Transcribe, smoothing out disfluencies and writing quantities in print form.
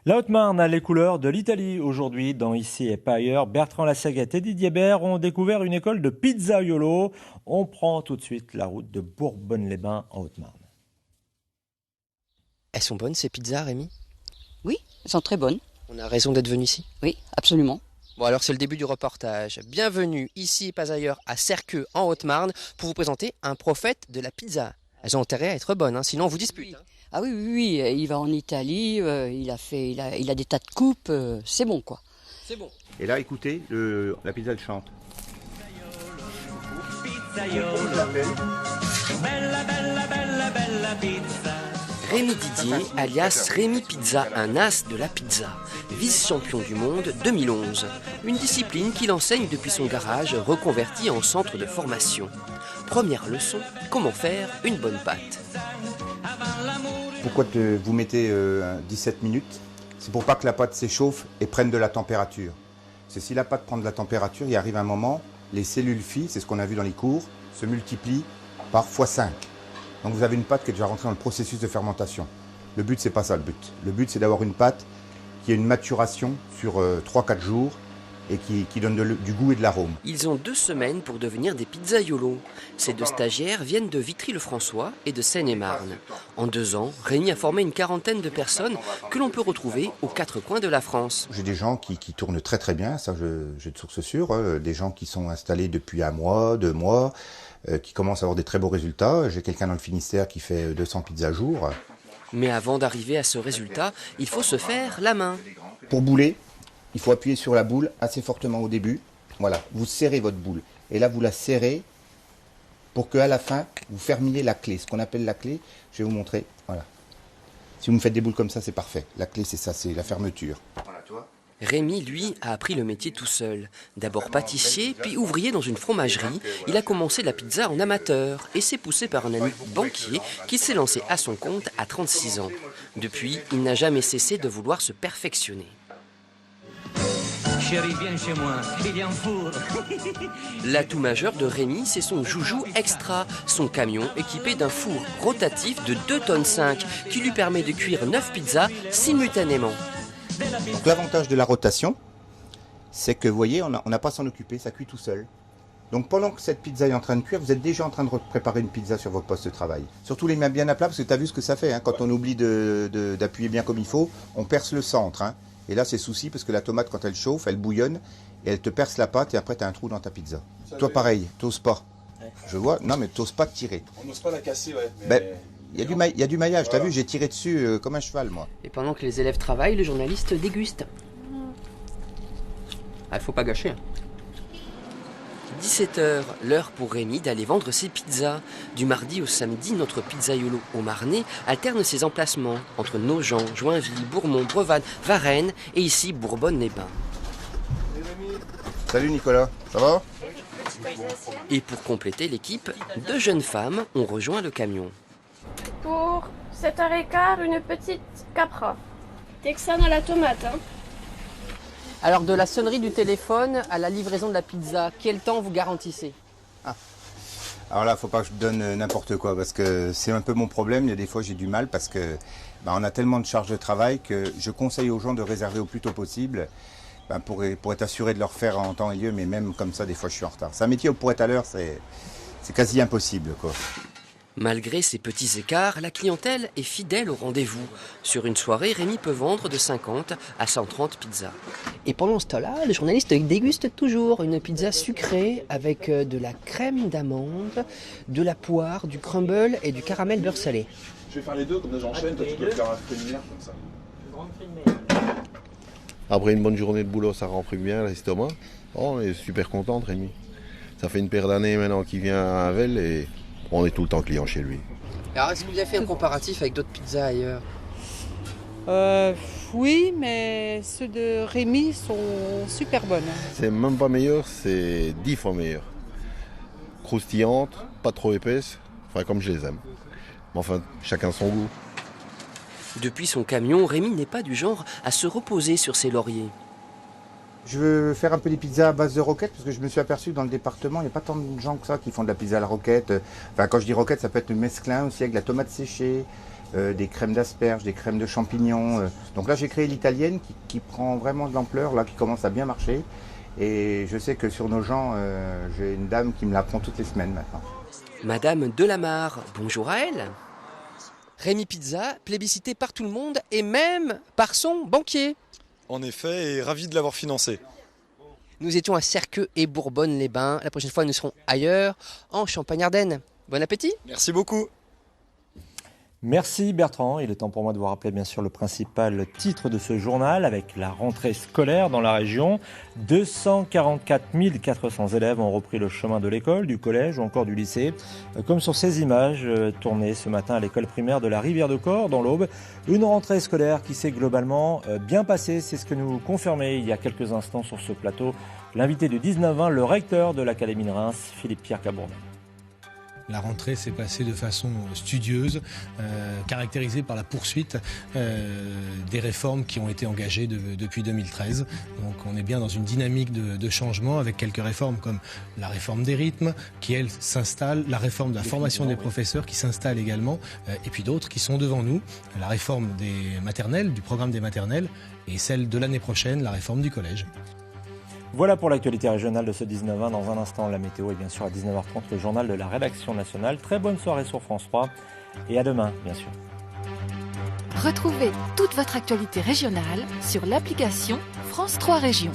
La Haute-Marne a les couleurs de l'Italie. Aujourd'hui, dans Ici et pas ailleurs, Bertrand Lassaguette et Didier Bert ont découvert une école de pizzaiolo. On prend tout de suite la route de Bourbonne-les-Bains en Haute-Marne. Elles sont bonnes ces pizzas, Rémi? Oui, elles sont très bonnes. On a raison d'être venu ici. Oui, absolument. Bon, alors c'est le début du reportage. Bienvenue ici et pas ailleurs à Serqueux en Haute-Marne pour vous présenter un prophète de la pizza. Elles ont intérêt à être bonnes, sinon on vous dispute. Ah oui, oui, oui, il va en Italie, il a des tas de coupes, c'est bon quoi. C'est bon. Et là, écoutez, la pizza, elle chante. Rémi Didier, alias Rémi Pizza, un as de la pizza, vice-champion du monde 2011. Une discipline qu'il enseigne depuis son garage, reconverti en centre de formation. Première leçon, comment faire une bonne pâte. Pourquoi vous mettez 17 minutes? C'est pour pas que la pâte s'échauffe et prenne de la température. C'est si la pâte prend de la température, il arrive un moment, les cellules phi, c'est ce qu'on a vu dans les cours, se multiplient par x5. Donc vous avez une pâte qui est déjà rentrée dans le processus de fermentation. Le but, c'est pas ça le but. Le but, c'est d'avoir une pâte qui a une maturation sur 3-4 jours et qui donne du goût et de l'arôme. Ils ont 2 semaines pour devenir des pizzaiolos. Ces 2 stagiaires viennent de Vitry-le-François et de Seine-et-Marne. En 2 ans, Rémi a formé une quarantaine de personnes que l'on peut retrouver aux 4 coins de la France. J'ai des gens qui tournent très très bien, ça j'ai de sources sûres. Des gens qui sont installés depuis 1 mois, 2 mois, qui commencent à avoir des très beaux résultats. J'ai quelqu'un dans le Finistère qui fait 200 pizzas à jour. Mais avant d'arriver à ce résultat, il faut se faire la main. Pour bouler, il faut appuyer sur la boule assez fortement au début. Voilà, vous serrez votre boule. Et là, vous la serrez pour qu'à la fin, vous fermiez la clé. Ce qu'on appelle la clé, je vais vous montrer. Voilà. Si vous me faites des boules comme ça, c'est parfait. La clé, c'est ça, c'est la fermeture. Voilà, tu vois. Rémi, lui, a appris le métier tout seul. D'abord pâtissier, puis ouvrier dans une fromagerie. Il a commencé la pizza en amateur et s'est poussé par un ami banquier qui s'est lancé à son compte à 36 ans. Depuis, il n'a jamais cessé de vouloir se perfectionner. Chérie, viens chez moi, il y a un four. L'atout majeur de Rémi, c'est son joujou extra, son camion équipé d'un four rotatif de 2,5 tonnes qui lui permet de cuire 9 pizzas simultanément. Donc l'avantage de la rotation, c'est que vous voyez, on n'a pas à s'en occuper, ça cuit tout seul. Donc pendant que cette pizza est en train de cuire, vous êtes déjà en train de préparer une pizza sur votre poste de travail. Surtout les mains bien à plat, parce que tu as vu ce que ça fait. Quand on oublie d'appuyer bien comme il faut, on perce le centre. Et là, c'est souci parce que la tomate, quand elle chauffe, elle bouillonne et elle te perce la pâte et après, tu as un trou dans ta pizza. Toi, pareil, t'oses pas. Ouais. Je vois, non, mais t'oses pas tirer. On n'ose pas la casser, ouais. Mais... Ben, il y a du maillage, voilà. T'as vu, j'ai tiré dessus comme un cheval, moi. Et pendant que les élèves travaillent, le journaliste déguste. Ah, faut pas gâcher. 17h, l'heure pour Rémi d'aller vendre ses pizzas. Du mardi au samedi, notre pizzaiolo au Marnais alterne ses emplacements entre Nogent, Joinville, Bourmont, Brevanne, Varennes et ici Bourbonne-les-Bains. Salut Nicolas, ça va? Et pour compléter l'équipe, 2 jeunes femmes ont rejoint le camion. Pour 7h15, une petite capra. Texane à la tomate. Alors de la sonnerie du téléphone à la livraison de la pizza, quel temps vous garantissez? Alors là, faut pas que je donne n'importe quoi parce que c'est un peu mon problème. Il y a des fois j'ai du mal parce que on a tellement de charges de travail que je conseille aux gens de réserver au plus tôt possible pour être assuré de leur faire en temps et lieu. Mais même comme ça, des fois je suis en retard. C'est un métier où pour être à l'heure, c'est quasi impossible, quoi. Malgré ces petits écarts, la clientèle est fidèle au rendez-vous. Sur une soirée, Rémi peut vendre de 50 à 130 pizzas. Et pendant ce temps-là, le journaliste déguste toujours une pizza sucrée avec de la crème d'amande, de la poire, du crumble et du caramel beurre salé. Je vais faire les deux, comme ça j'enchaîne, toi tu peux faire un préliminaire comme ça. Après une bonne journée de boulot, ça remplit bien l'estomac. Oh, on est super contente, Rémi. Ça fait une paire d'années maintenant qu'il vient à Havel et on est tout le temps client chez lui. Alors, est-ce que vous avez fait un comparatif avec d'autres pizzas ailleurs? Oui, mais ceux de Rémi sont super bonnes. C'est même pas meilleur, c'est 10 fois meilleur. Croustillante, pas trop épaisse, enfin comme je les aime. Mais enfin, chacun son goût. Depuis son camion, Rémi n'est pas du genre à se reposer sur ses lauriers. Je veux faire un peu des pizzas à base de roquette parce que je me suis aperçu que dans le département, il n'y a pas tant de gens que ça qui font de la pizza à la roquette. Enfin, quand je dis roquette, ça peut être le mesclin aussi avec de la tomate séchée, des crèmes d'asperges, des crèmes de champignons. Donc là, j'ai créé l'italienne qui prend vraiment de l'ampleur, là, qui commence à bien marcher. Et je sais que sur nos gens, j'ai une dame qui me la prend toutes les semaines maintenant. Madame Delamarre, bonjour à elle. Rémi Pizza, plébiscité par tout le monde et même par son banquier. En effet, et ravi de l'avoir financé. Nous étions à Serqueux et Bourbonne-les-Bains. La prochaine fois, nous serons ailleurs, en Champagne-Ardenne. Bon appétit. Merci beaucoup. Merci Bertrand, il est temps pour moi de vous rappeler bien sûr le principal titre de ce journal avec la rentrée scolaire dans la région. 244 400 élèves ont repris le chemin de l'école, du collège ou encore du lycée, comme sur ces images tournées ce matin à l'école primaire de la Rivière-de-Corps dans l'Aube. Une rentrée scolaire qui s'est globalement bien passée, c'est ce que nous confirmait il y a quelques instants sur ce plateau l'invité du 19-20, le recteur de l'Académie de Reims, Philippe-Pierre Cabournet. La rentrée s'est passée de façon studieuse, caractérisée par la poursuite des réformes qui ont été engagées depuis 2013. Donc on est bien dans une dynamique de changement avec quelques réformes comme la réforme des rythmes qui, elle, s'installe, la réforme de la formation des professeurs qui s'installe également, et puis d'autres qui sont devant nous, la réforme des maternelles, du programme des maternelles, et celle de l'année prochaine, la réforme du collège. Voilà pour l'actualité régionale de ce 19-20. Dans un instant, la météo et bien sûr à 19h30, le journal de la rédaction nationale. Très bonne soirée sur France 3 et à demain, bien sûr. Retrouvez toute votre actualité régionale sur l'application France 3 Régions.